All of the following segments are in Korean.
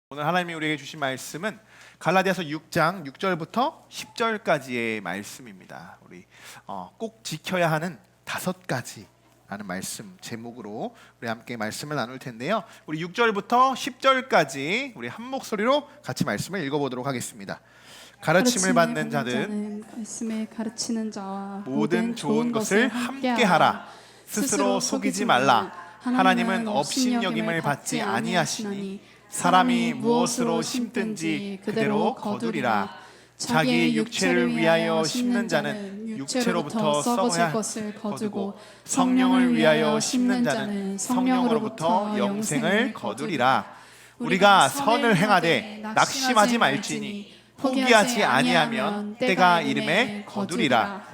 오늘 하나님이 우리에게 주신 말씀은 갈라디아서 6장 6절부터 10절까지의 말씀입니다. 우리 꼭 지켜야 하는 5가지라는 말씀 제목으로 우리 함께 말씀을 나눌 텐데요. 우리 6절부터 10절까지 우리 한 목소리로 같이 말씀을 읽어보도록 하겠습니다. 가르침을 받는 자는 말씀을 가르치는 자와 모든 좋은 것을 함께 하라. 스스로 속이지 말라. 하나님은 업신여김을 받지 아니하시니 사람이 무엇으로 심든지 그대로 거두리라. 자기의 육체를 위하여 심는 자는 육체로부터 썩어야 것을 거두고 성령을 위하여 심는 자는 성령으로부터 영생을 거두리라. 우리가 선을 행하되 낙심하지 말지니 포기하지 아니하면 때가 이름에 거두리라.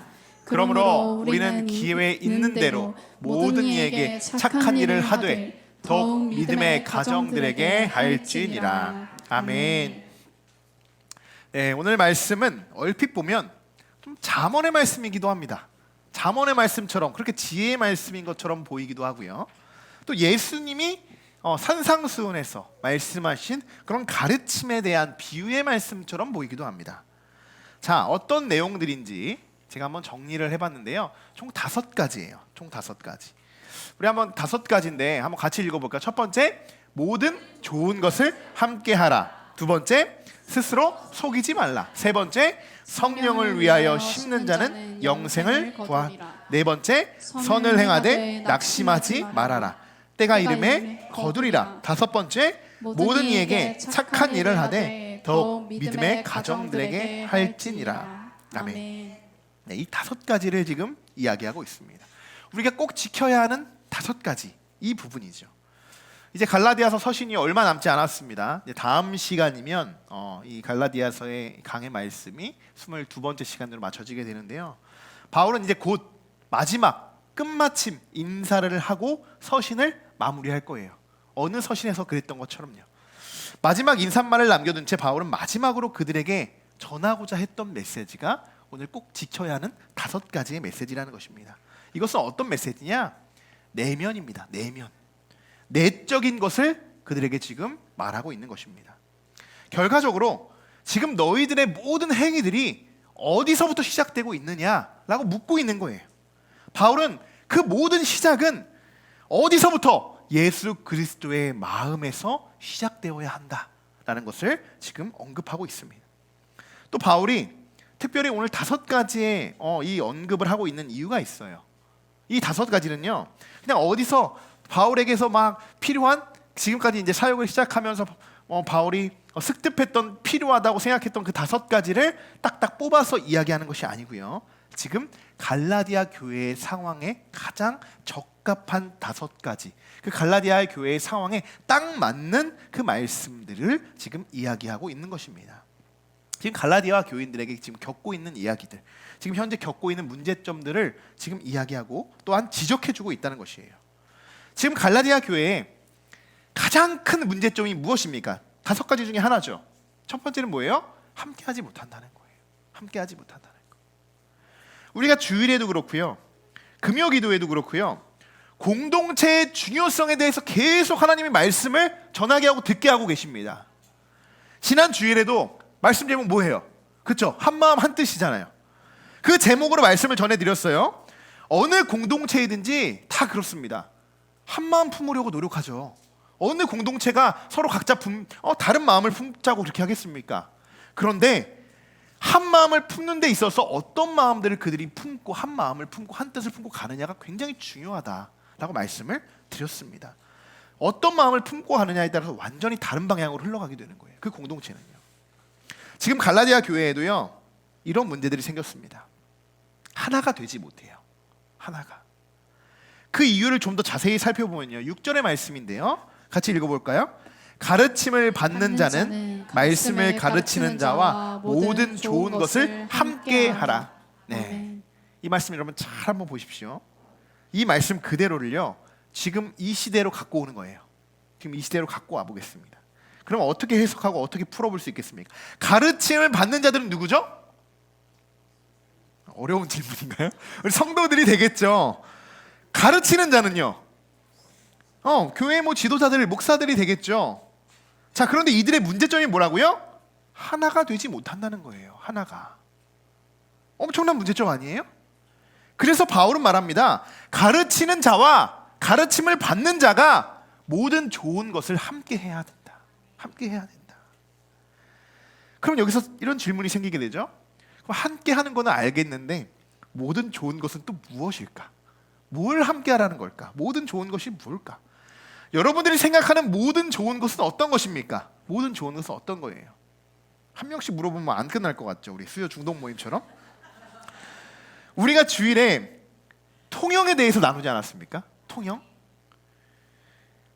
그러므로 우리는 기회 있는 대로 모든 이에게 착한 일을 하되 더욱 믿음의 가정들에게 할지니라. 아멘. 네, 오늘 말씀은 얼핏 보면 좀 잠언의 말씀이기도 합니다. 잠언의 말씀처럼 그렇게 지혜의 말씀인 것처럼 보이기도 하고요. 또 예수님이 산상수훈에서 말씀하신 그런 가르침에 대한 비유의 말씀처럼 보이기도 합니다. 자, 어떤 내용들인지 제가 한번 정리를 해봤는데요. 총 5가지예요. 총 5가지. 우리 한번 5가지인데 한번 같이 읽어볼까요? 첫 번째, 모든 좋은 것을 함께 하라. 두 번째, 스스로 속이지 말라. 세 번째, 성령을 위하여 심는 자는 영생을 구하라. 네 번째, 선을 행하되 낙심하지 말아라. 때가 이름에 거두리라. 다섯 번째, 모든 이에게 착한 일을 하되 더욱 믿음의 가정들에게 할지니라. 아멘. 네, 이 5가지를 지금 이야기하고 있습니다. 우리가 꼭 지켜야 하는 5가지, 이 부분이죠. 이제 갈라디아서 서신이 얼마 남지 않았습니다. 이제 다음 시간이면 이 갈라디아서의 강의 말씀이 22번째 시간으로 맞춰지게 되는데요. 바울은 이제 곧 마지막 끝마침 인사를 하고 서신을 마무리할 거예요. 어느 서신에서 그랬던 것처럼요. 마지막 인사말을 남겨둔 채 바울은 마지막으로 그들에게 전하고자 했던 메시지가 오늘 꼭 지켜야 하는 5가지의 메시지라는 것입니다. 이것은 어떤 메시지냐? 내면입니다. 내면. 내적인 것을 그들에게 지금 말하고 있는 것입니다. 결과적으로 지금 너희들의 모든 행위들이 어디서부터 시작되고 있느냐라고 묻고 있는 거예요. 바울은 그 모든 시작은 어디서부터? 예수 그리스도의 마음에서 시작되어야 한다라는 것을 지금 언급하고 있습니다. 또 바울이 특별히 오늘 5가지의 이 언급을 하고 있는 이유가 있어요. 이 5가지는요, 그냥 어디서 바울에게서 막 필요한, 지금까지 이제 사역을 시작하면서 바울이 습득했던, 필요하다고 생각했던 그 5가지를 딱딱 뽑아서 이야기하는 것이 아니고요. 지금 갈라디아 교회의 상황에 가장 적합한 5가지, 그 갈라디아 교회의 상황에 딱 맞는 그 말씀들을 지금 이야기하고 있는 것입니다. 지금 갈라디아 교인들에게 지금 겪고 있는 이야기들, 지금 현재 겪고 있는 문제점들을 지금 이야기하고 또한 지적해주고 있다는 것이에요. 지금 갈라디아 교회의 가장 큰 문제점이 무엇입니까? 5가지 중에 하나죠. 첫 번째는 뭐예요? 함께하지 못한다는 거예요. 함께하지 못한다는 거. 우리가 주일에도 그렇고요, 금요기도에도 그렇고요, 공동체의 중요성에 대해서 계속 하나님의 말씀을 전하게 하고 듣게 하고 계십니다. 지난 주일에도 말씀 제목 뭐예요? 그렇죠? 한마음 한뜻이잖아요. 그 제목으로 말씀을 전해드렸어요. 어느 공동체이든지 다 그렇습니다. 한마음 품으려고 노력하죠. 어느 공동체가 서로 각자 다른 마음을 품자고 그렇게 하겠습니까? 그런데 한 마음을 품는 데 있어서 어떤 마음들을 그들이 품고 한 마음을 품고 한 뜻을 품고 가느냐가 굉장히 중요하다라고 말씀을 드렸습니다. 어떤 마음을 품고 하느냐에 따라서 완전히 다른 방향으로 흘러가게 되는 거예요. 그 공동체는요. 지금 갈라디아 교회에도요, 이런 문제들이 생겼습니다. 하나가 되지 못해요. 하나가. 그 이유를 좀 더 자세히 살펴보면요, 6절의 말씀인데요, 같이 읽어볼까요? 가르침을 받는 자는 말씀을 가르치는 자와 모든 좋은 것을 함께 하라. 네, 이 말씀 여러분 잘 한번 보십시오. 이 말씀 그대로를요, 지금 이 시대로 갖고 오는 거예요. 지금 이 시대로 갖고 와보겠습니다. 그럼 어떻게 해석하고 어떻게 풀어볼 수 있겠습니까? 가르침을 받는 자들은 누구죠? 어려운 질문인가요? 우리 성도들이 되겠죠. 가르치는 자는요, 교회 지도자들, 목사들이 되겠죠. 자, 그런데 이들의 문제점이 뭐라고요? 하나가 되지 못한다는 거예요. 하나가. 엄청난 문제점 아니에요? 그래서 바울은 말합니다. 가르치는 자와 가르침을 받는 자가 모든 좋은 것을 함께 해야 된다. 함께 해야 된다. 그럼 여기서 이런 질문이 생기게 되죠. 그럼 함께 하는 거는 알겠는데 모든 좋은 것은 또 무엇일까? 뭘 함께 하라는 걸까? 모든 좋은 것이 뭘까? 여러분들이 생각하는 모든 좋은 것은 어떤 것입니까? 모든 좋은 것은 어떤 거예요? 한 명씩 물어보면 안 끝날 것 같죠? 우리 수요 중독 모임처럼. 우리가 주일에 통영에 대해서 나누지 않았습니까? 통영?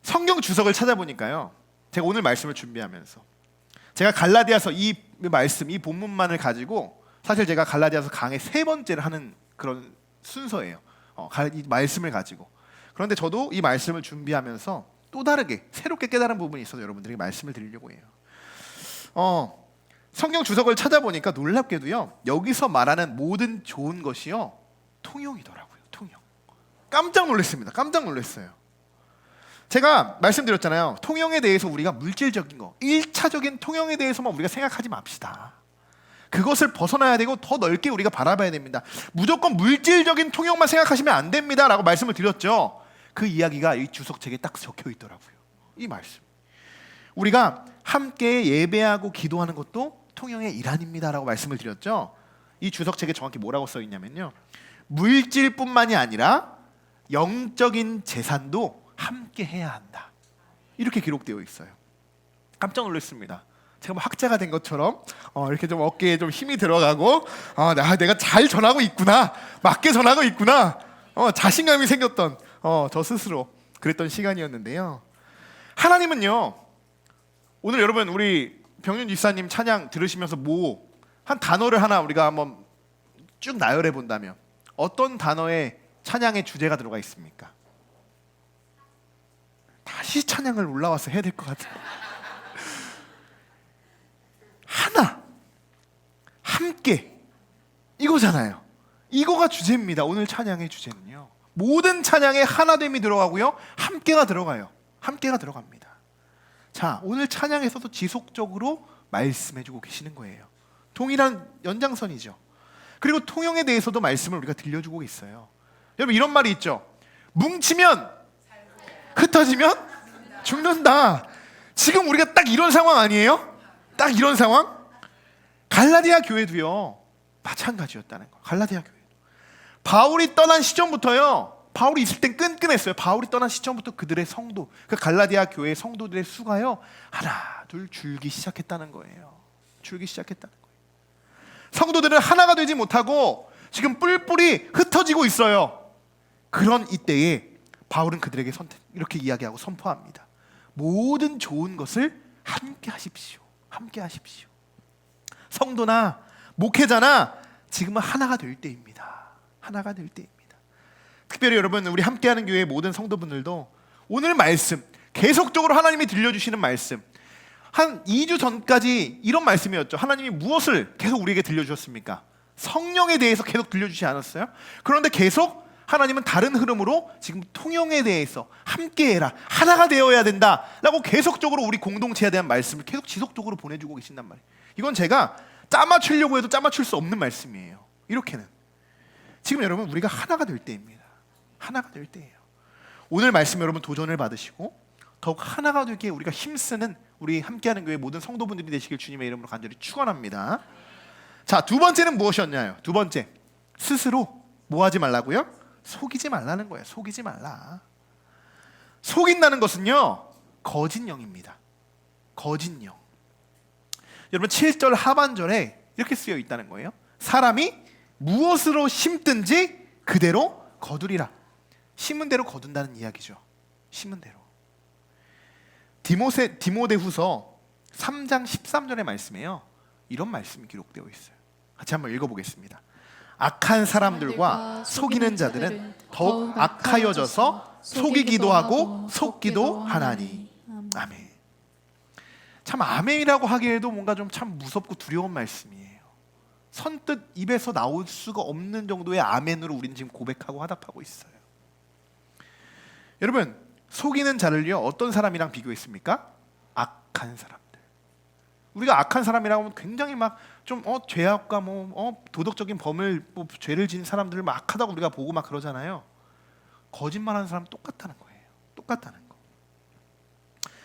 성경 주석을 찾아보니까요, 제가 오늘 말씀을 준비하면서 제가 갈라디아서 이 말씀, 이 본문만을 가지고 사실 제가 갈라디아서 강의 3번째를 하는 그런 순서예요. 이 말씀을 가지고. 그런데 저도 이 말씀을 준비하면서 또 다르게 새롭게 깨달은 부분이 있어서 여러분들에게 말씀을 드리려고 해요. 성경 주석을 찾아보니까 놀랍게도요, 여기서 말하는 모든 좋은 것이요 통영이더라고요. 통영. 깜짝 놀랐습니다. 깜짝 놀랐어요. 제가 말씀드렸잖아요. 통영에 대해서 우리가 물질적인 거, 1차적인 통영에 대해서만 우리가 생각하지 맙시다. 그것을 벗어나야 되고 더 넓게 우리가 바라봐야 됩니다. 무조건 물질적인 통영만 생각하시면 안 됩니다 라고 말씀을 드렸죠. 그 이야기가 이 주석책에 딱 적혀 있더라고요. 이 말씀. 우리가 함께 예배하고 기도하는 것도 통영의 일환입니다 라고 말씀을 드렸죠. 이 주석책에 정확히 뭐라고 써 있냐면요, 물질뿐만이 아니라 영적인 재산도 함께 해야 한다, 이렇게 기록되어 있어요. 깜짝 놀랐습니다. 제가 뭐 학자가 된 것처럼 이렇게 좀 어깨에 좀 힘이 들어가고 내가 잘 전하고 있구나, 맞게 전하고 있구나, 자신감이 생겼던 저 스스로 그랬던 시간이었는데요. 하나님은요, 오늘 여러분 우리 병윤 집사님 찬양 들으시면서 한 단어를 하나 우리가 한번 쭉 나열해 본다면 어떤 단어에 찬양의 주제가 들어가 있습니까? 다시 찬양을 올라와서 해야 될 것 같아요. 하나, 함께, 이거잖아요. 이거가 주제입니다. 오늘 찬양의 주제는요, 모든 찬양에 하나됨이 들어가고요, 함께가 들어가요. 함께가 들어갑니다. 자, 오늘 찬양에서도 지속적으로 말씀해주고 계시는 거예요. 동일한 연장선이죠. 그리고 통영에 대해서도 말씀을 우리가 들려주고 있어요. 여러분 이런 말이 있죠. 뭉치면 흩어지면 죽는다. 지금 우리가 딱 이런 상황 아니에요? 딱 이런 상황? 갈라디아 교회도요 마찬가지였다는 거. 갈라디아 교회. 바울이 떠난 시점부터요, 바울이 있을 땐 끈끈했어요. 바울이 떠난 시점부터 그들의 성도, 그 갈라디아 교회의 성도들의 수가요 하나 둘 줄기 시작했다는 거예요. 줄기 시작했다는 거예요. 성도들은 하나가 되지 못하고 지금 뿔뿔이 흩어지고 있어요. 그런 이때에 바울은 그들에게 이렇게 이야기하고 선포합니다. 모든 좋은 것을 함께 하십시오. 함께 하십시오. 성도나 목회자나 지금은 하나가 될 때입니다. 하나가 될 때입니다. 특별히 여러분 우리 함께하는 교회의 모든 성도분들도 오늘 말씀, 계속적으로 하나님이 들려주시는 말씀, 한 2주 전까지 이런 말씀이었죠. 하나님이 무엇을 계속 우리에게 들려주셨습니까? 성령에 대해서 계속 들려주시지 않았어요? 그런데 계속 하나님은 다른 흐름으로 지금 통영에 대해서 함께해라, 하나가 되어야 된다라고 계속적으로 우리 공동체에 대한 말씀을 계속 지속적으로 보내주고 계신단 말이에요. 이건 제가 짜맞추려고 해도 짜맞출 수 없는 말씀이에요. 이렇게는 지금 여러분 우리가 하나가 될 때입니다. 하나가 될 때예요. 오늘 말씀 여러분 도전을 받으시고 더욱 하나가 되게 우리가 힘쓰는 우리 함께하는 교회 모든 성도분들이 되시길 주님의 이름으로 간절히 축원합니다. 자, 두 번째는 무엇이었냐요? 두 번째, 스스로 뭐 하지 말라고요? 속이지 말라는 거예요. 속이지 말라. 속인다는 것은요 거짓 영입니다. 거짓 영. 여러분 7절 하반절에 이렇게 쓰여 있다는 거예요. 사람이 무엇으로 심든지 그대로 거두리라. 심은 대로 거둔다는 이야기죠. 심은 대로. 디모데후서 3장 13절의 말씀에요 이런 말씀이 기록되어 있어요. 같이 한번 읽어보겠습니다. 악한 사람들과 속이는 자들은 더욱 악하여져서 속이기도 하고 속기도 하나니. 아멘. 참 아멘이라고 하기에도 뭔가 좀 참 무섭고 두려운 말씀이에요. 선뜻 입에서 나올 수가 없는 정도의 아멘으로 우리는 지금 고백하고 화답하고 있어요. 여러분 속이는 자를요 어떤 사람이랑 비교했습니까? 악한 사람들. 우리가 악한 사람이라고 하면 굉장히 막 좀 죄악과 도덕적인 범을 죄를 지은 사람들을 막 악하다고 우리가 보고 막 그러잖아요. 거짓말하는 사람 똑같다는 거예요. 똑같다는 거.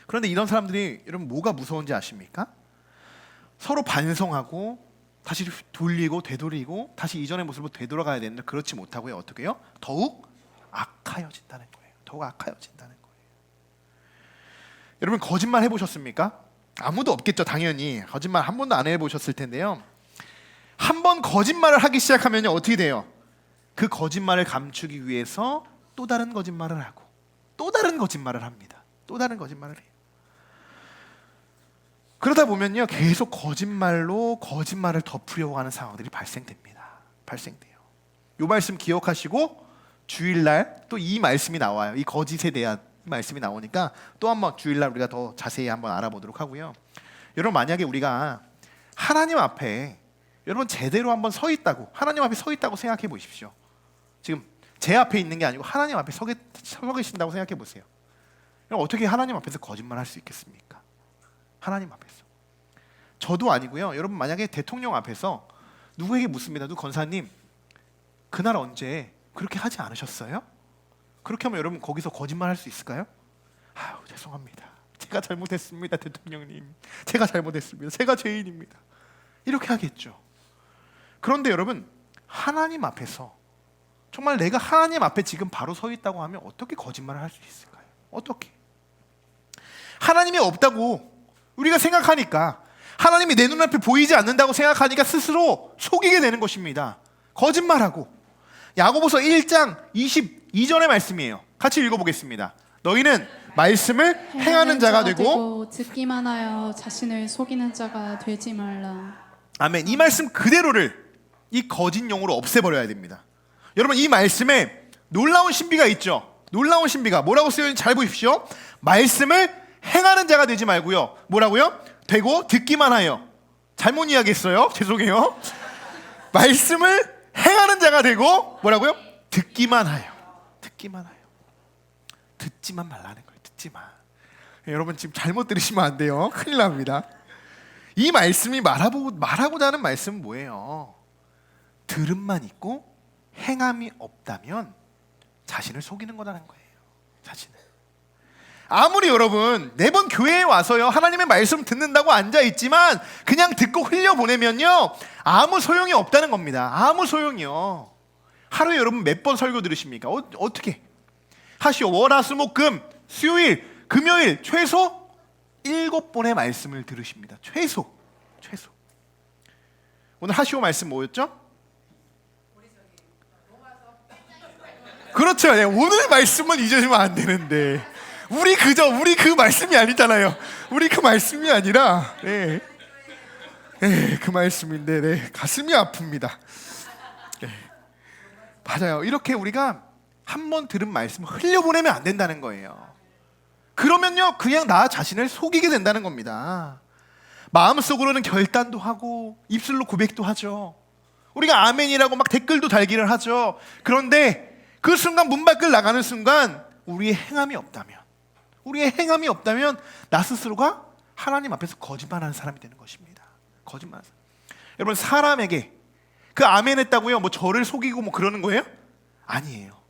그런데 이런 사람들이 여러분 뭐가 무서운지 아십니까? 서로 반성하고 다시 돌리고 되돌리고 다시 이전의 모습으로 되돌아가야 되는데 그렇지 못하고요. 어떻게 해요? 더욱 악하여진다는 거예요. 더욱 악하여진다는 거예요. 여러분 거짓말 해보셨습니까? 아무도 없겠죠. 당연히 거짓말 한 번도 안 해보셨을 텐데요. 한 번 거짓말을 하기 시작하면 어떻게 돼요? 그 거짓말을 감추기 위해서 또 다른 거짓말을 하고 또 다른 거짓말을 합니다. 또 다른 거짓말을 해요. 그러다 보면요 계속 거짓말로 거짓말을 덮으려고 하는 상황들이 발생됩니다. 발생돼요. 이 말씀 기억하시고 주일날 또 이 말씀이 나와요. 이 거짓에 대한 말씀이 나오니까 또 한번 주일날 우리가 더 자세히 한번 알아보도록 하고요. 여러분 만약에 우리가 하나님 앞에 여러분 제대로 한번 서 있다고 하나님 앞에 서 있다고 생각해 보십시오. 지금 제 앞에 있는 게 아니고 하나님 앞에 서 계신다고 생각해 보세요. 어떻게 하나님 앞에서 거짓말 할 수 있겠습니까? 하나님 앞에서. 저도 아니고요. 여러분 만약에 대통령 앞에서 누구에게 묻습니다. 누구 권사님 그날 언제 그렇게 하지 않으셨어요? 그렇게 하면 여러분 거기서 거짓말 할 수 있을까요? 아유 죄송합니다. 제가 잘못했습니다. 대통령님 제가 잘못했습니다. 제가 죄인입니다. 이렇게 하겠죠. 그런데 여러분 하나님 앞에서 정말 내가 하나님 앞에 지금 바로 서 있다고 하면 어떻게 거짓말을 할 수 있을까요? 어떻게? 하나님이 없다고 우리가 생각하니까 하나님이 내 눈앞에 보이지 않는다고 생각하니까 스스로 속이게 되는 것입니다. 거짓말하고. 야고보서 1장 22절의 말씀이에요. 같이 읽어보겠습니다. 너희는 말씀을 행하는 자가 되고 듣기만 하여 자신을 속이는 자가 되지 말라. 아멘. 이 말씀 그대로를 이 거짓 용어로 없애버려야 됩니다. 여러분 이 말씀에 놀라운 신비가 있죠. 놀라운 신비가 뭐라고 쓰여있는지 잘 보십시오. 말씀을 행하는 자가 되지 말고요. 뭐라고요? 되고 듣기만 하여. 잘못 이야기했어요. 죄송해요. 말씀을 행하는 자가 되고 뭐라고요? 듣기만 하여. 듣기만 하여. 듣지만 말라는 거예요. 듣지만. 여러분 지금 잘못 들으시면 안 돼요. 큰일 납니다. 이 말씀이 말하고자 하는 말씀은 뭐예요? 들음만 있고 행함이 없다면 자신을 속이는 거라는 거예요. 자신을. 아무리 여러분 매번 교회에 와서요 하나님의 말씀 듣는다고 앉아있지만 그냥 듣고 흘려보내면요 아무 소용이 없다는 겁니다. 아무 소용이요. 하루에 여러분 몇 번 설교 들으십니까? 어떻게? 하시오 월화수목금 수요일 금요일 최소 7번의 말씀을 들으십니다. 최소. 오늘 하시오 말씀 뭐였죠? 그렇죠. 오늘 말씀은 잊으시면 안 되는데 우리 그 말씀이 아니잖아요. 우리 그 말씀이 아니라 그 말씀인데 가슴이 아픕니다. 맞아요. 이렇게 우리가 한 번 들은 말씀을 흘려보내면 안 된다는 거예요. 그러면요 그냥 나 자신을 속이게 된다는 겁니다. 마음속으로는 결단도 하고 입술로 고백도 하죠. 우리가 아멘이라고 막 댓글도 달기를 하죠. 그런데 그 순간 문 밖을 나가는 순간 우리의 행함이 없다면 나 스스로가 하나님 앞에서 거짓말하는 사람이 되는 것입니다. 거짓말하는 사람. 여러분 사람에게 그 아멘 했다고요 뭐 저를 속이고 뭐 그러는 거예요? 아니에요.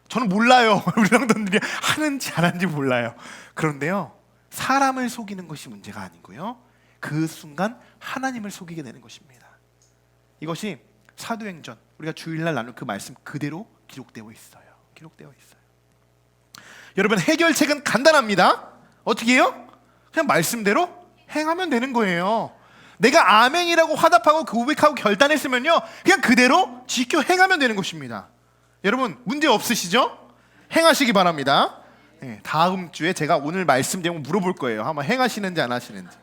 저는 몰라요. 우리 성도들이 하는지 안 하는지 몰라요. 그런데요 사람을 속이는 것이 문제가 아니고요 그 순간 하나님을 속이게 되는 것입니다. 이것이 사도행전 우리가 주일날 나눌 그 말씀 그대로 기록되어 있어요. 여러분 해결책은 간단합니다. 어떻게 해요? 그냥 말씀대로 행하면 되는 거예요. 내가 아멘이라고 화답하고 고백하고 결단했으면요 그냥 그대로 지켜 행하면 되는 것입니다. 여러분 문제 없으시죠? 행하시기 바랍니다. 다음 주에 제가 오늘 말씀 제목 물어볼 거예요. 한번 행하시는지 안 하시는지.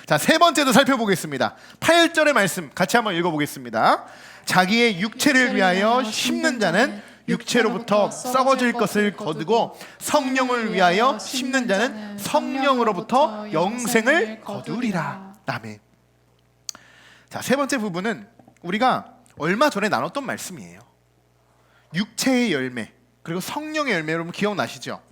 자, 세 번째도 살펴보겠습니다. 8절의 말씀 같이 한번 읽어보겠습니다. 자기의 육체를 위하여 심는 자는 육체로부터 썩어질 것을 거두고 성령을 위하여 심는 자는 성령으로부터 영생을 거두리라. 아멘. 자, 세 번째 부분은 우리가 얼마 전에 나눴던 말씀이에요. 육체의 열매 그리고 성령의 열매 여러분 기억나시죠?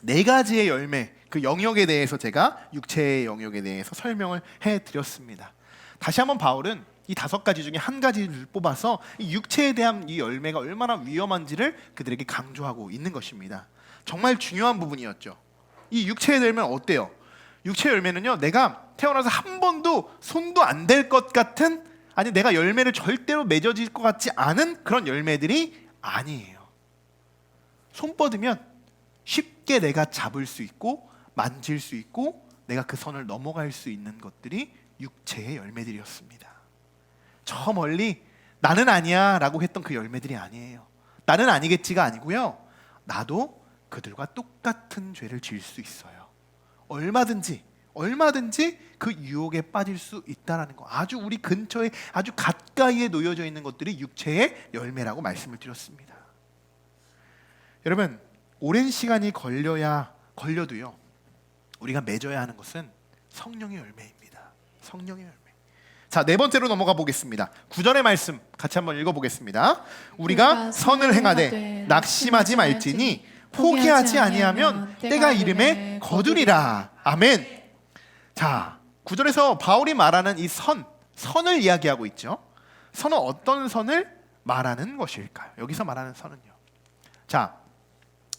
네 가지의 열매 그 영역에 대해서 제가 육체의 영역에 대해서 설명을 해드렸습니다. 다시 한번 바울은 이 5가지 중에 한 가지를 뽑아서 이 육체에 대한 이 열매가 얼마나 위험한지를 그들에게 강조하고 있는 것입니다. 정말 중요한 부분이었죠. 이 육체의 열매는 어때요? 육체의 열매는요, 내가 태어나서 한 번도 손도 안 댈 것 같은, 아니 내가 열매를 절대로 맺어질 것 같지 않은 그런 열매들이 아니에요. 손 뻗으면 쉽게 내가 잡을 수 있고 만질 수 있고 내가 그 선을 넘어갈 수 있는 것들이 육체의 열매들이었습니다. 저 멀리 나는 아니야 라고 했던 그 열매들이 아니에요. 나는 아니겠지가 아니고요, 나도 그들과 똑같은 죄를 지을 수 있어요. 얼마든지 그 유혹에 빠질 수 있다는 거, 아주 우리 근처에 아주 가까이에 놓여져 있는 것들이 육체의 열매라고 말씀을 드렸습니다. 여러분, 오랜 시간이 걸려도요, 우리가 맺어야 하는 것은 성령의 열매입니다. 성령의 열매. 자, 4번째로 넘어가 보겠습니다. 9절의 말씀 같이 한번 읽어보겠습니다. 우리가 선을 행하되 낙심하지 말지니 포기하지 아니하면 때가 이름에 거두리라. 아멘. 자, 9절에서 바울이 말하는 이 선을 이야기하고 있죠. 선은 어떤 선을 말하는 것일까요? 여기서 말하는 선은요, 자,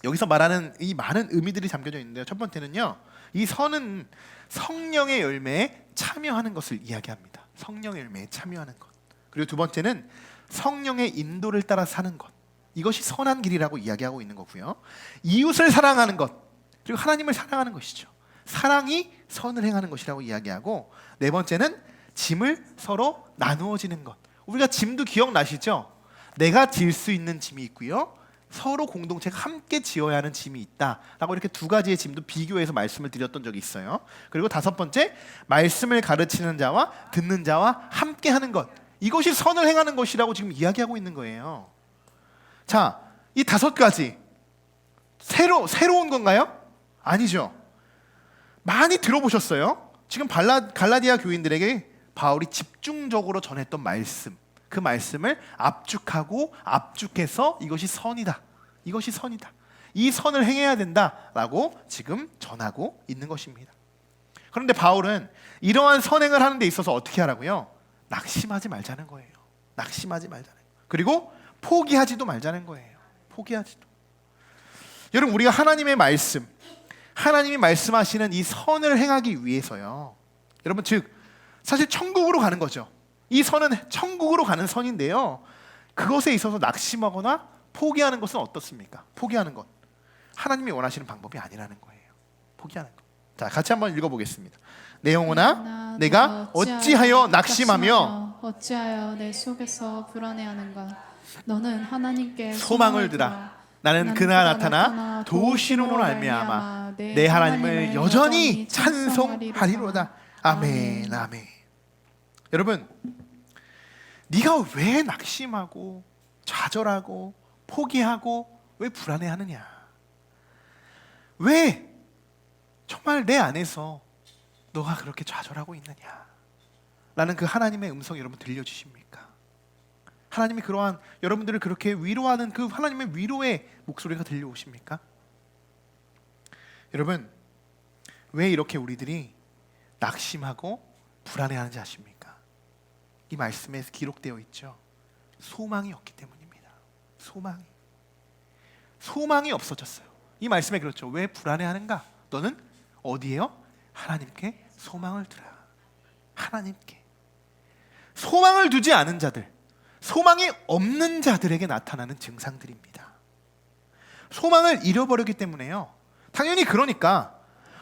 여기서 말하는 이 많은 의미들이 담겨져 있는데요, 첫 번째는요, 이 선은 성령의 열매에 참여하는 것을 이야기합니다. 성령의 열매에 참여하는 것. 그리고 두 번째는 성령의 인도를 따라 사는 것. 이것이 선한 길이라고 이야기하고 있는 거고요. 이웃을 사랑하는 것, 그리고 하나님을 사랑하는 것이죠. 사랑이 선을 행하는 것이라고 이야기하고, 4번째는 짐을 서로 나누어지는 것. 우리가 짐도 기억나시죠? 내가 질 수 있는 짐이 있고요, 서로 공동체가 함께 지어야 하는 짐이 있다라고 이렇게 2가지의 짐도 비교해서 말씀을 드렸던 적이 있어요. 그리고 5번째, 말씀을 가르치는 자와 듣는 자와 함께 하는 것. 이것이 선을 행하는 것이라고 지금 이야기하고 있는 거예요. 자, 이 5가지 새로운 건가요? 아니죠. 많이 들어보셨어요? 지금 갈라디아 교인들에게 바울이 집중적으로 전했던 말씀, 그 말씀을 압축해서 이것이 선이다, 이것이 선이다, 이 선을 행해야 된다라고 지금 전하고 있는 것입니다. 그런데 바울은 이러한 선행을 하는 데 있어서 어떻게 하라고요? 낙심하지 말자는 거예요. 낙심하지 말자는 거예요. 그리고 포기하지도 말자는 거예요. 포기하지도. 여러분, 우리가 하나님의 말씀, 하나님이 말씀하시는 이 선을 행하기 위해서요, 여러분, 즉 사실 천국으로 가는 거죠. 이 선은 천국으로 가는 선인데요, 그것에 있어서 낙심하거나 포기하는 것은 어떻습니까? 포기하는 것, 하나님이 원하시는 방법이 아니라는 거예요. 포기하는 것. 자, 같이 한번 읽어보겠습니다. 내 영혼아, 내가 어찌하여 낙심하며 어찌하여 내 속에서 불안해하는가? 너는 하나님께 소망을 두라. 나는 그날 나타나 도우시는 말미암아 내 하나님을 여전히 찬송하리로다. 아멘, 아멘. 여러분, 네가 왜 낙심하고 좌절하고 포기하고 왜 불안해하느냐? 왜 정말 내 안에서 너가 그렇게 좌절하고 있느냐? 라는 그 하나님의 음성 여러분 들려주십니까? 하나님이 그러한 여러분들을 그렇게 위로하는 그 하나님의 위로의 목소리가 들려오십니까? 여러분, 왜 이렇게 우리들이 낙심하고 불안해하는지 아십니까? 이 말씀에 기록되어 있죠. 소망이 없기 때문입니다. 소망이 없어졌어요. 이 말씀에 그렇죠. 왜 불안해하는가? 너는 어디에요? 하나님께 소망을 두라. 하나님께. 소망을 두지 않은 자들, 소망이 없는 자들에게 나타나는 증상들입니다. 소망을 잃어버렸기 때문에요. 당연히 그러니까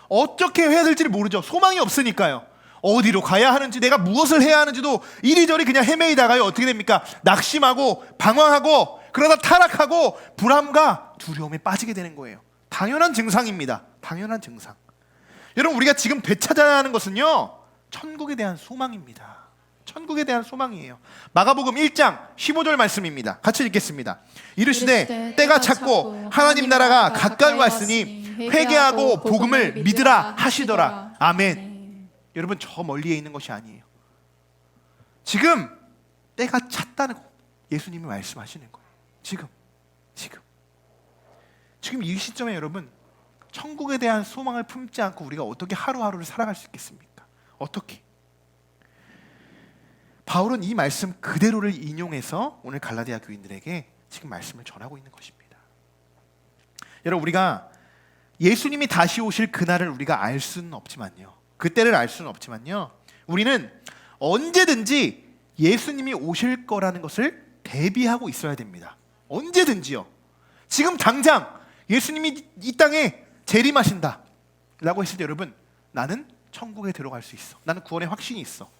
어떻게 해야 될지를 모르죠. 소망이 없으니까요. 어디로 가야 하는지, 내가 무엇을 해야 하는지도 이리저리 그냥 헤매이다가요, 어떻게 됩니까? 낙심하고 방황하고 그러다 타락하고 불안과 두려움에 빠지게 되는 거예요. 당연한 증상입니다. 당연한 증상. 여러분, 우리가 지금 되찾아야 하는 것은요, 천국에 대한 소망입니다. 천국에 대한 소망이에요. 마가복음 1장 15절 말씀입니다. 같이 읽겠습니다. 이르시되 때가 찼고 하나님 나라가 가까이 왔으니 회개하고 복음을 믿으라 하시더라. 아멘. 여러분, 저 멀리에 있는 것이 아니에요. 지금 때가 찼다는 거 예수님이 말씀하시는 거예요. 지금 이 시점에 여러분, 천국에 대한 소망을 품지 않고 우리가 어떻게 하루하루를 살아갈 수 있겠습니까? 어떻게? 바울은 이 말씀 그대로를 인용해서 오늘 갈라디아 교인들에게 지금 말씀을 전하고 있는 것입니다. 여러분, 우리가 예수님이 다시 오실 그날을 우리가 알 수는 없지만요, 그때를 알 수는 없지만요, 우리는 언제든지 예수님이 오실 거라는 것을 대비하고 있어야 됩니다. 언제든지요. 지금 당장 예수님이 이 땅에 재림하신다 라고 했을 때 여러분, 나는 천국에 들어갈 수 있어, 나는 구원의 확신이 있어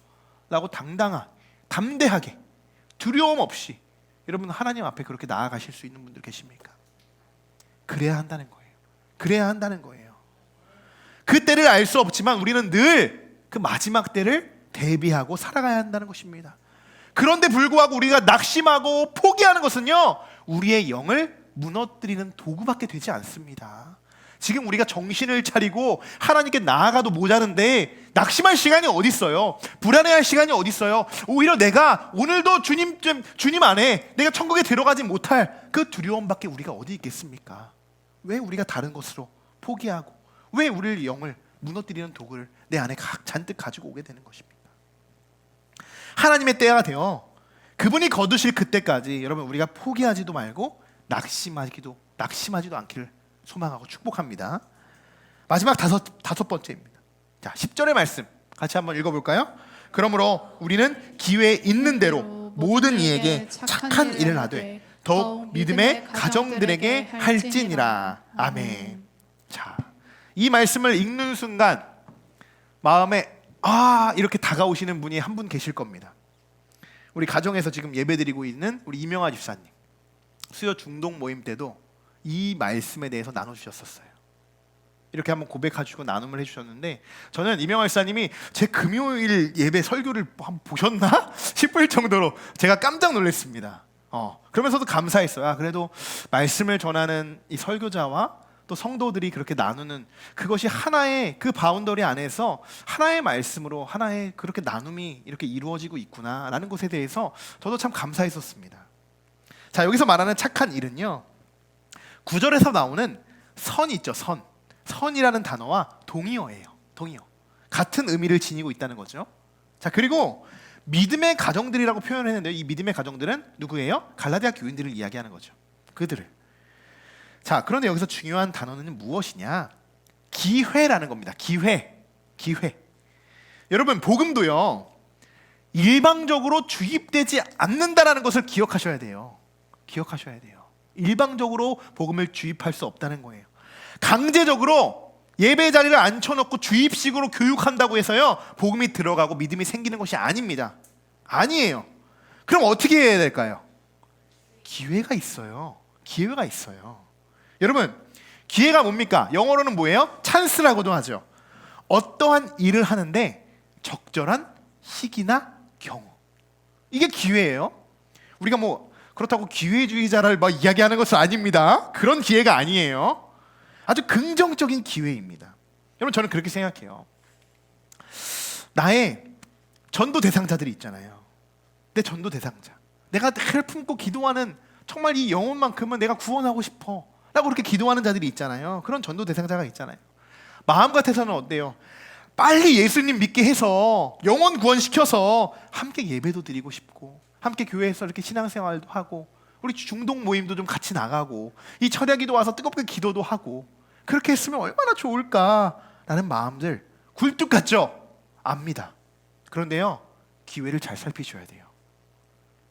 라고 당당하게, 담대하게, 두려움 없이 여러분 하나님 앞에 그렇게 나아가실 수 있는 분들 계십니까? 그래야 한다는 거예요. 그래야 한다는 거예요. 그 때를 알 수 없지만 우리는 늘 그 마지막 때를 대비하고 살아가야 한다는 것입니다. 그런데 불구하고 우리가 낙심하고 포기하는 것은요, 우리의 영을 무너뜨리는 도구밖에 되지 않습니다. 지금 우리가 정신을 차리고 하나님께 나아가도 모자른데 낙심할 시간이 어디 있어요? 불안해할 시간이 어디 있어요? 오히려 내가 오늘도 주님 안에 내가 천국에 들어가지 못할 그 두려움밖에 우리가 어디 있겠습니까? 왜 우리가 다른 것으로 포기하고 왜 우리의 영을 무너뜨리는 도구를 내 안에 잔뜩 가지고 오게 되는 것입니까? 하나님의 때가 되어 그분이 거두실 그때까지 여러분 우리가 포기하지도 말고 낙심하지도 않기를 소망하고 축복합니다. 마지막 다섯 번째입니다. 자, 10절의 말씀 같이 한번 읽어볼까요? 그러므로 우리는 기회 있는 대로 모든 이에게 착한 일을 하되 더욱 믿음의 가정들에게 할지니라. 아멘. 자, 이 말씀을 읽는 순간 마음에 이렇게 다가오시는 분이 한 분 계실 겁니다. 우리 가정에서 지금 예배드리고 있는 우리 이명아 집사님, 수요 중동 모임 때도 이 말씀에 대해서 나눠주셨었어요. 이렇게 한번 고백해주고 나눔을 해주셨는데, 저는 이명아 집사님이 제 금요일 예배 설교를 한번 보셨나 싶을 정도로 제가 깜짝 놀랐습니다. 그러면서도 감사했어요. 그래도 말씀을 전하는 이 설교자와 또 성도들이 그렇게 나누는 그것이 하나의 그 바운더리 안에서 하나의 말씀으로 하나의 그렇게 나눔이 이렇게 이루어지고 있구나라는 것에 대해서 저도 참 감사했었습니다. 자, 여기서 말하는 착한 일은요, 9절에서 나오는 선 있죠. 선이라는 단어와 동의어예요. 동의어. 같은 의미를 지니고 있다는 거죠. 자, 그리고 믿음의 가정들이라고 표현했는데요, 이 믿음의 가정들은 누구예요? 갈라디아 교인들을 이야기하는 거죠. 그들을. 자, 그런데 여기서 중요한 단어는 무엇이냐? 기회라는 겁니다. 기회. 여러분, 복음도요, 일방적으로 주입되지 않는다라는 것을 기억하셔야 돼요. 일방적으로 복음을 주입할 수 없다는 거예요. 강제적으로 예배 자리를 앉혀놓고 주입식으로 교육한다고 해서요, 복음이 들어가고 믿음이 생기는 것이 아닙니다. 아니에요. 그럼 어떻게 해야 될까요? 기회가 있어요. 여러분, 기회가 뭡니까? 영어로는 뭐예요? 찬스라고도 하죠. 어떠한 일을 하는데 적절한 시기나 경우, 이게 기회예요. 우리가 그렇다고 기회주의자를 이야기하는 것은 아닙니다. 그런 기회가 아니에요. 아주 긍정적인 기회입니다. 여러분, 저는 그렇게 생각해요. 나의 전도 대상자들이 있잖아요. 내 전도 대상자, 내가 늘 품고 기도하는, 정말 이 영혼만큼은 내가 구원하고 싶어 라고 그렇게 기도하는 자들이 있잖아요. 그런 전도 대상자가 있잖아요. 마음 같아서는 어때요? 빨리 예수님 믿게 해서 영혼 구원시켜서 함께 예배도 드리고 싶고, 함께 교회에서 이렇게 신앙생활도 하고, 우리 중동 모임도 좀 같이 나가고, 이 철야기도 와서 뜨겁게 기도도 하고, 그렇게 했으면 얼마나 좋을까라는 마음들 굴뚝 같죠? 압니다. 그런데요, 기회를 잘 살피셔야 돼요.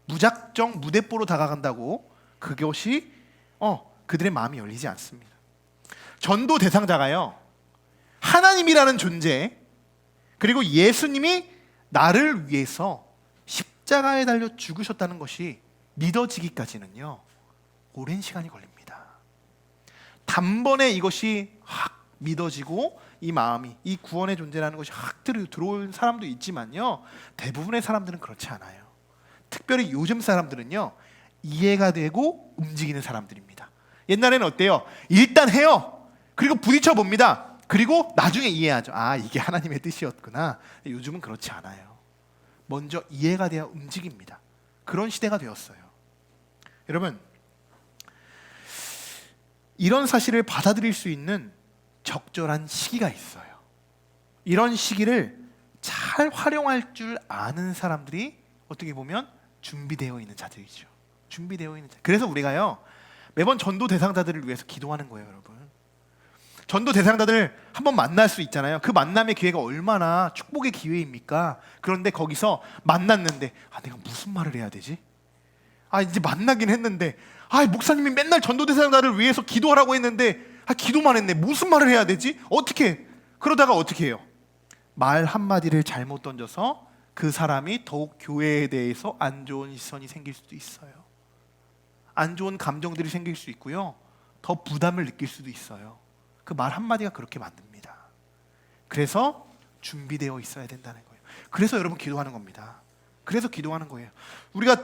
무작정 무대뽀로 다가간다고 그것이 그들의 마음이 열리지 않습니다. 전도 대상자가요, 하나님이라는 존재, 그리고 예수님이 나를 위해서 십자가에 달려 죽으셨다는 것이 믿어지기까지는요, 오랜 시간이 걸립니다. 단번에 이것이 확 믿어지고 이 마음이, 이 구원의 존재라는 것이 확 들어올 사람도 있지만요, 대부분의 사람들은 그렇지 않아요. 특별히 요즘 사람들은요, 이해가 되고 움직이는 사람들입니다. 옛날에는 어때요? 일단 해요. 그리고 부딪혀 봅니다. 그리고 나중에 이해하죠. 이게 하나님의 뜻이었구나. 요즘은 그렇지 않아요. 먼저 이해가 돼야 움직입니다. 그런 시대가 되었어요. 여러분, 이런 사실을 받아들일 수 있는 적절한 시기가 있어요. 이런 시기를 잘 활용할 줄 아는 사람들이 어떻게 보면 준비되어 있는 자들이죠. 준비되어 있는 자. 그래서 우리가요 매번 전도 대상자들을 위해서 기도하는 거예요, 여러분. 전도 대상자들 한번 만날 수 있잖아요. 그 만남의 기회가 얼마나 축복의 기회입니까? 그런데 거기서 만났는데 내가 무슨 말을 해야 되지? 이제 만나긴 했는데 목사님이 맨날 전도 대상자를 위해서 기도하라고 했는데 기도만 했네. 무슨 말을 해야 되지? 어떻게? 그러다가 어떻게 해요? 말 한마디를 잘못 던져서 그 사람이 더욱 교회에 대해서 안 좋은 시선이 생길 수도 있어요. 안 좋은 감정들이 생길 수 있고요. 더 부담을 느낄 수도 있어요. 그 말 한마디가 그렇게 만듭니다. 그래서 준비되어 있어야 된다는 거예요. 그래서 여러분 기도하는 겁니다. 그래서 기도하는 거예요. 우리가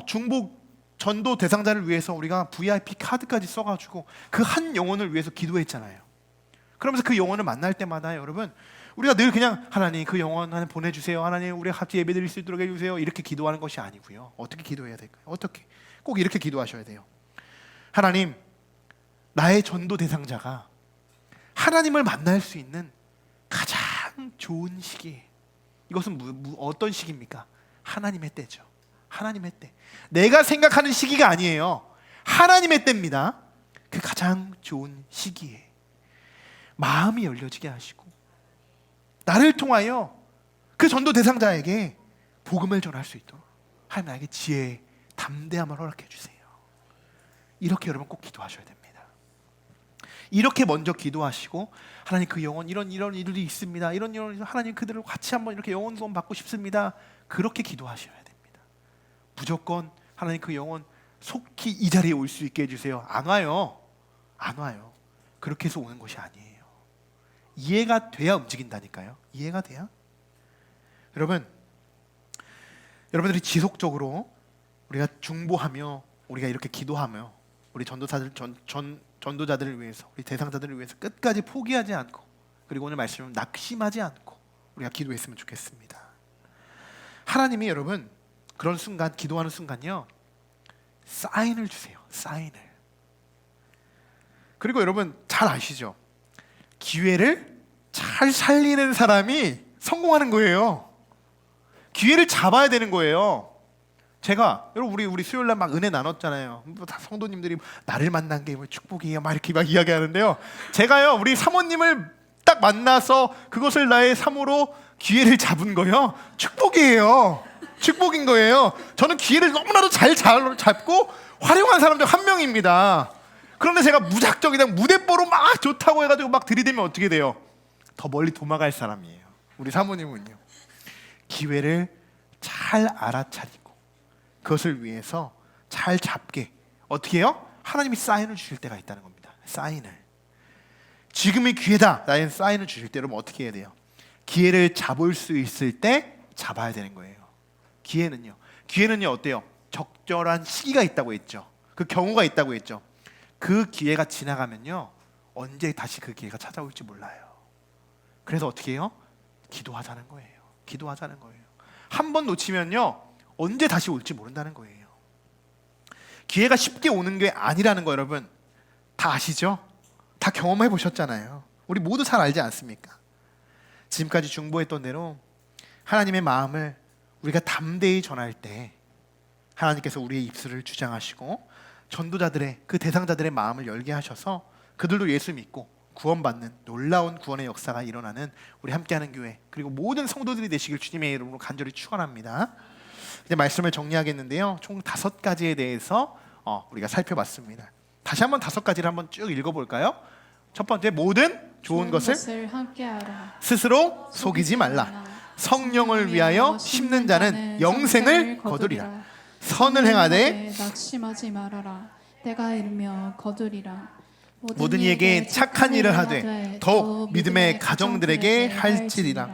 중복 전도 대상자를 위해서 우리가 VIP 카드까지 써가지고 그 한 영혼을 위해서 기도했잖아요. 그러면서 그 영혼을 만날 때마다 여러분 우리가 늘 그냥 하나님 그 영혼 하나 보내주세요. 하나님 우리가 같이 예배드릴 수 있도록 해주세요. 이렇게 기도하는 것이 아니고요. 어떻게 기도해야 될까요? 어떻게? 꼭 이렇게 기도하셔야 돼요. 하나님, 나의 전도 대상자가 하나님을 만날 수 있는 가장 좋은 시기. 이것은 어떤 시기입니까? 하나님의 때죠. 하나님의 때. 내가 생각하는 시기가 아니에요. 하나님의 때입니다. 그 가장 좋은 시기에 마음이 열려지게 하시고 나를 통하여 그 전도 대상자에게 복음을 전할 수 있도록 하나님 나에게 지혜, 담대함을 허락해 주세요. 이렇게 여러분 꼭 기도하셔야 됩니다. 이렇게 먼저 기도하시고 하나님 그 영혼 이런 일들이 있습니다. 이런 하나님 그들을 같이 한번 이렇게 영혼 구원 받고 싶습니다. 그렇게 기도하셔야 됩니다. 무조건 하나님 그 영혼 속히 이 자리에 올 수 있게 해주세요. 안 와요. 안 와요. 그렇게 해서 오는 것이 아니에요. 이해가 돼야 움직인다니까요. 이해가 돼야. 여러분들이 지속적으로 우리가 중보하며 우리가 이렇게 기도하며 우리 전도자들을 위해서 우리 대상자들을 위해서 끝까지 포기하지 않고 그리고 오늘 말씀은 낙심하지 않고 우리가 기도했으면 좋겠습니다. 하나님이 여러분 그런 순간 기도하는 순간요 사인을 주세요. 사인을. 그리고 여러분 잘 아시죠? 기회를 잘 살리는 사람이 성공하는 거예요. 기회를 잡아야 되는 거예요. 제가 여러분 우리 수요일 날 막 은혜 나눴잖아요. 다 성도님들이 나를 만난 게 축복이에요. 막 이렇게 막 이야기하는데요. 제가요 우리 사모님을 딱 만나서 그것을 나의 삶으로 기회를 잡은 거예요. 축복이에요. 축복인 거예요. 저는 기회를 너무나도 잘 잡고 활용한 사람 중 한 명입니다. 그런데 제가 무작정 그냥 무대뽀로 막 좋다고 해가지고 막 들이대면 어떻게 돼요? 더 멀리 도망갈 사람이에요. 우리 사모님은요. 기회를 잘 알아차리고 그것을 위해서 잘 잡게 어떻게 해요? 하나님이 사인을 주실 때가 있다는 겁니다. 사인을. 지금이 기회다. 나의 사인을 주실 때 여러분 어떻게 해야 돼요? 기회를 잡을 수 있을 때 잡아야 되는 거예요. 기회는요 어때요? 적절한 시기가 있다고 했죠. 그 경우가 있다고 했죠. 그 기회가 지나가면요 언제 다시 그 기회가 찾아올지 몰라요. 그래서 어떻게 해요? 기도하자는 거예요. 기도하자는 거예요. 한 번 놓치면요 언제 다시 올지 모른다는 거예요. 기회가 쉽게 오는 게 아니라는 거 여러분 다 아시죠? 다 경험해 보셨잖아요. 우리 모두 잘 알지 않습니까? 지금까지 중보했던 대로 하나님의 마음을 우리가 담대히 전할 때 하나님께서 우리의 입술을 주장하시고 전도자들의 그 대상자들의 마음을 열게 하셔서 그들도 예수 믿고 구원받는 놀라운 구원의 역사가 일어나는 우리 함께하는 교회 그리고 모든 성도들이 되시길 주님의 이름으로 간절히 축원합니다. 이제 말씀을 정리하겠는데요. 총 5가지에 대해서 우리가 살펴봤습니다. 다시 한번 5가지를 한번 쭉 읽어볼까요? 첫 번째, 모든 좋은 것을 함께하라. 스스로 속이지 말라. 성령을 위하여 심는 자는 영생을 거두리라. 선을 행하되 낙심하지 말아라. 때가 이르며 거두리라. 모든 이에게 착한 일을 하되 더욱 믿음의 가정들에게 할지리라.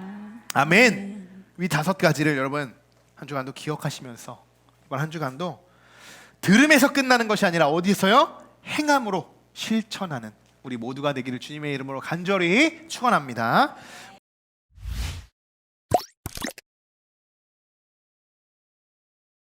아멘. 이 5가지를 여러분 한 주간도 기억하시면서 이번 한 주간도 들음에서 끝나는 것이 아니라 어디서요? 행함으로 실천하는 우리 모두가 되기를 주님의 이름으로 간절히 축원합니다.